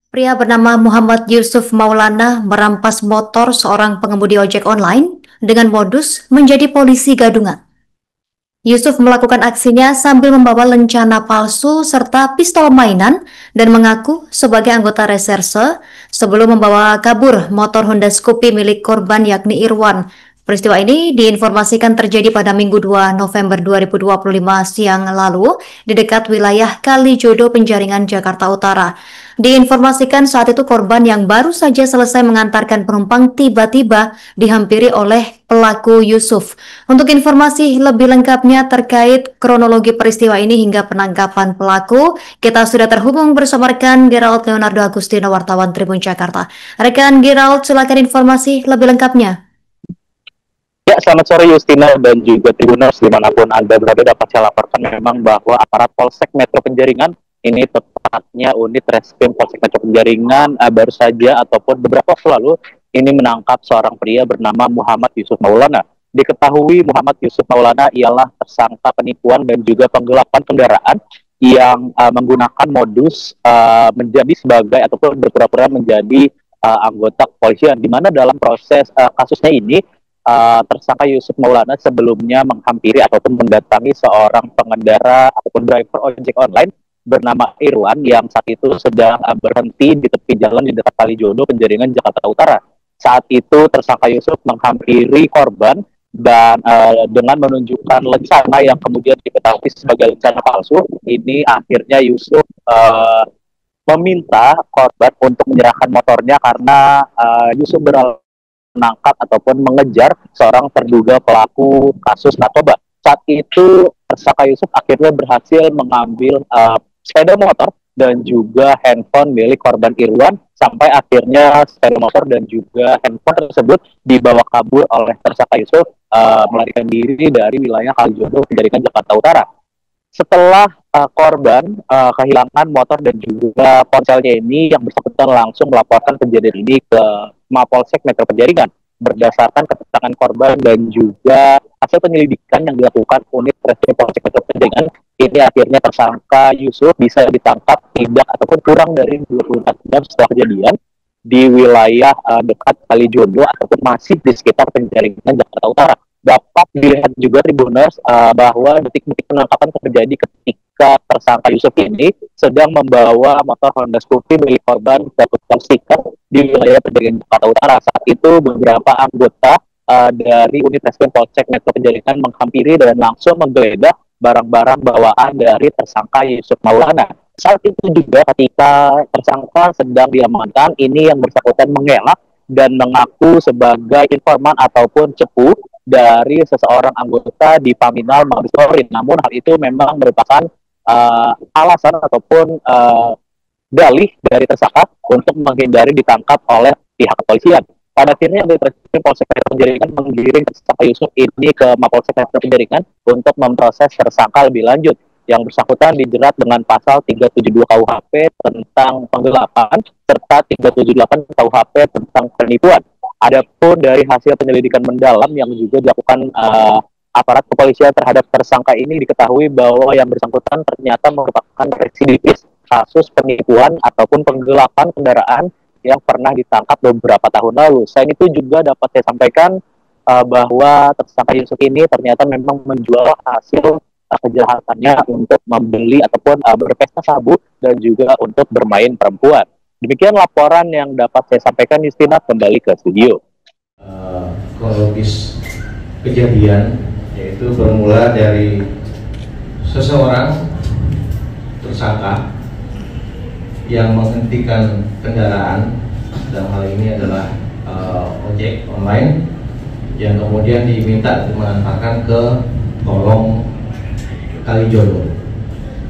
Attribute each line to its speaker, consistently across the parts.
Speaker 1: Pria bernama Muhammad Yusuf Maulana merampas motor seorang pengemudi ojek online dengan modus menjadi polisi gadungan. Yusuf melakukan aksinya sambil membawa lencana palsu serta pistol mainan dan mengaku sebagai anggota reserse sebelum membawa kabur motor Honda Scoopy milik korban yakni Irwan. Peristiwa ini diinformasikan terjadi pada Minggu 2 November 2025 siang lalu di dekat wilayah Kalijodo, Penjaringan, Jakarta Utara. Diinformasikan saat itu korban yang baru saja selesai mengantarkan penumpang tiba-tiba dihampiri oleh pelaku Yusuf. Untuk informasi lebih lengkapnya terkait kronologi peristiwa ini hingga penangkapan pelaku, kita sudah terhubung bersama rekan Gerald Leonardo Agustino, wartawan Tribun Jakarta. Rekan Gerald, silakan informasi lebih lengkapnya.
Speaker 2: Ya, selamat sore Justina dan juga Tribuners dimanapun Anda berada. Dapat saya laporkan memang bahwa aparat Polsek Metro Penjaringan, ini tepatnya unit Reskrim Polsek Metro Penjaringan, baru saja ataupun beberapa waktu lalu ini menangkap seorang pria bernama Muhammad Yusuf Maulana. Diketahui Muhammad Yusuf Maulana ialah tersangka penipuan dan juga penggelapan kendaraan yang menggunakan modus menjadi sebagai ataupun berpura-pura menjadi anggota kepolisian, di mana dalam proses kasusnya ini tersangka Yusuf Maulana sebelumnya menghampiri ataupun mendatangi seorang pengendara ataupun driver ojek online bernama Irwan yang saat itu sedang berhenti di tepi jalan di dekat Kalijodo, Penjaringan, Jakarta Utara. Saat itu tersangka Yusuf menghampiri korban dan dengan menunjukkan lencana yang kemudian diketahui sebagai lencana palsu, ini akhirnya Yusuf meminta korban untuk menyerahkan motornya karena Yusuf menangkap ataupun mengejar seorang terduga pelaku kasus narkoba. Saat itu tersangka Yusuf akhirnya berhasil mengambil sepeda motor dan juga handphone milik korban Irwan, sampai akhirnya sepeda motor dan juga handphone tersebut dibawa kabur oleh tersangka Yusuf melarikan diri dari wilayah Kalijodo, Penjaringan, Jakarta Utara. Setelah korban kehilangan motor dan juga ponselnya ini, yang bersangkutan langsung melaporkan kejadian ini ke Mapolsek Metro Penjaringan. Berdasarkan keterangan korban dan juga hasil penyelidikan yang dilakukan unit Reskrim Polsek Metro Penjaringan, ini akhirnya tersangka Yusuf bisa ditangkap tidak ataupun kurang dari 24 jam setelah kejadian di wilayah dekat Kalijodo ataupun masih di sekitar Penjaringan, Jakarta Utara. Dapat dilihat juga Tribuners bahwa detik-detik penangkapan terjadi ketika tersangka Yusuf ini sedang membawa motor Honda Scoopy milik korban berplat stiker di wilayah Penjaringan, Jakarta Utara. Saat itu beberapa anggota dari unit Reskrim Polsek Metro Penjaringan menghampiri dan langsung menggeledah barang-barang bawaan dari tersangka Yusuf Maulana. Saat itu juga ketika tersangka sedang diamankan, ini yang bersangkutan mengelak dan mengaku sebagai informan ataupun cepu dari seseorang anggota di Paminal Mabes Polri. Namun hal itu memang merupakan alasan ataupun dalih dari tersangka untuk menghindari ditangkap oleh pihak kepolisian. Pada akhirnya Reskrim Polsek Metro Penjaringan menggiring tersangka Yusuf ini ke Mapolsek Metro Penjaringan untuk memproses tersangka lebih lanjut. Yang bersangkutan dijerat dengan pasal 372 KUHP tentang penggelapan serta 378 KUHP tentang penipuan. Adapun dari hasil penyelidikan mendalam yang juga dilakukan aparat kepolisian terhadap tersangka ini, diketahui bahwa yang bersangkutan ternyata merupakan residivis kasus penipuan ataupun penggelapan kendaraan yang pernah ditangkap beberapa tahun lalu. Selain itu juga dapat saya sampaikan bahwa tersangka Yusuf ini ternyata memang menjual hasil kejahatannya untuk membeli ataupun berpesta sabu dan juga untuk bermain perempuan. Demikian laporan yang dapat saya sampaikan. Justina, kembali ke studio.
Speaker 3: Kronologis kejadian yaitu bermula dari seseorang tersangka yang menghentikan kendaraan, dalam hal ini adalah ojek online, yang kemudian diminta untuk mengantarkan ke kolong Kalijodo.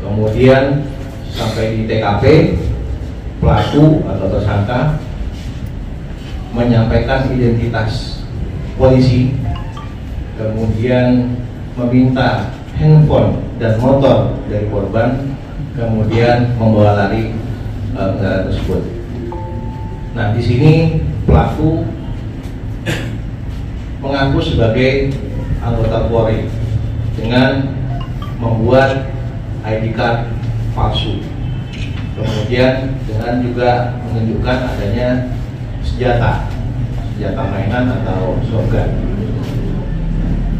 Speaker 3: Kemudian sampai di TKP, pelaku atau tersangka menyampaikan identitas polisi, kemudian meminta handphone dan motor dari korban, kemudian membawa lari kendaraan tersebut. Nah, di sini pelaku mengaku sebagai anggota Polri dengan membuat ID card palsu, kemudian dengan dengan juga menunjukkan adanya senjata mainan atau shotgun.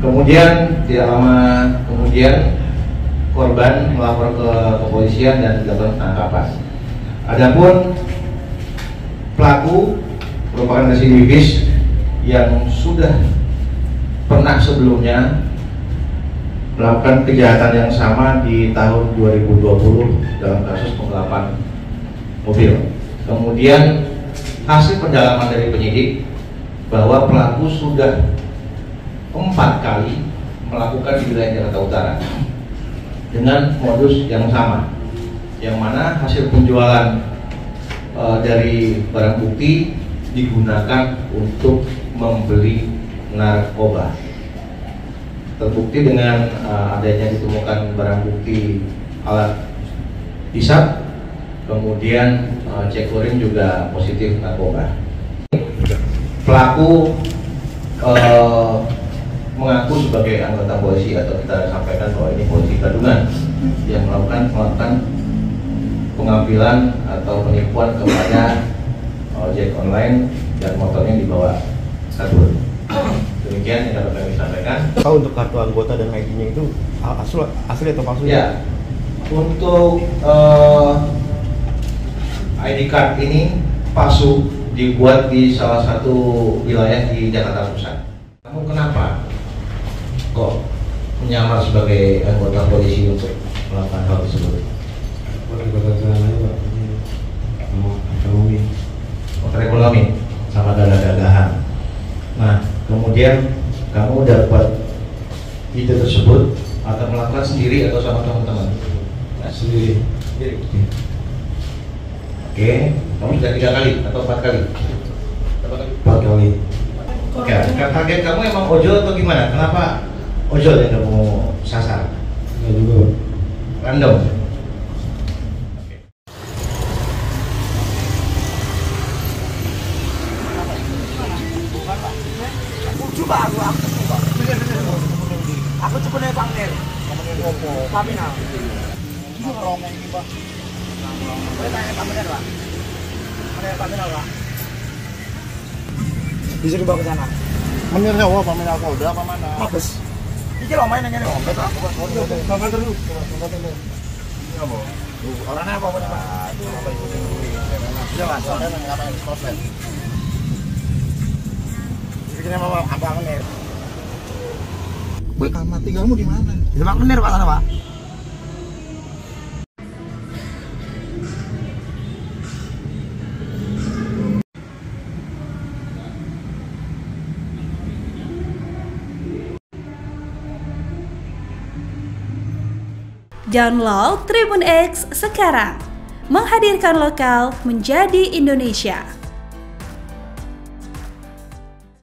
Speaker 3: Kemudian tidak lama kemudian korban melapor ke kepolisian dan dilakukan penangkapan. Adapun pelaku merupakan residivis yang sudah pernah sebelumnya melakukan kejahatan yang sama di tahun 2020 dalam kasus penggelapan mobil. Kemudian hasil pendalaman dari penyidik bahwa pelaku sudah 4 kali melakukan di wilayah Jakarta Utara dengan modus yang sama, yang mana hasil penjualan dari barang bukti digunakan untuk membeli narkoba. Terbukti dengan adanya ditemukan barang bukti alat hisap, kemudian cek urin juga positif narkoba. Pelaku mengaku sebagai anggota polisi, atau kita sampaikan bahwa ini polisi gadungan yang melakukan pengambilan atau penipuan kepada ojek online dan motornya dibawa kabur. Demikian yang dapat kami sampaikan.
Speaker 4: Untuk kartu anggota dan ID-nya itu asli atau palsu?
Speaker 3: Ya, untuk ID card ini palsu, dibuat di salah satu wilayah di Jakarta Pusat. Kamu kenapa kok menyamar sebagai anggota polisi untuk melakukan hal tersebut? Motor ekonomi sama dagang-dagangan. Nah, kemudian kamu dapat ide tersebut atau melakukan sendiri atau sama teman-teman? Nah, sendiri. Oke, kamu sudah 3 kali atau 4 kali? 4 kali. Oke, target kamu emang ojol atau gimana? Kenapa ojol yang kamu sasar?
Speaker 4: Enggak juga.
Speaker 3: Random.
Speaker 5: Aku cukup naik panggil. Tapi nah. Boleh tanya pameran, Pak? Ada pameran, Pak? Bisa dibawa ke sana.
Speaker 4: Menirnya pameran Polda apa mana?
Speaker 5: Mabes. Iki lho main ngene kok.
Speaker 4: Bapak terus. Ya, Bu.
Speaker 5: Orangnya apa, Pak?
Speaker 4: Ya, Mas. Soalnya ngapain proses.
Speaker 5: Bikinnya apa menir?
Speaker 4: Alamat tinggalmu di mana?
Speaker 5: Di Mak Menir, Pak, sana, Pak.
Speaker 6: Download Tribun X sekarang, menghadirkan lokal menjadi Indonesia.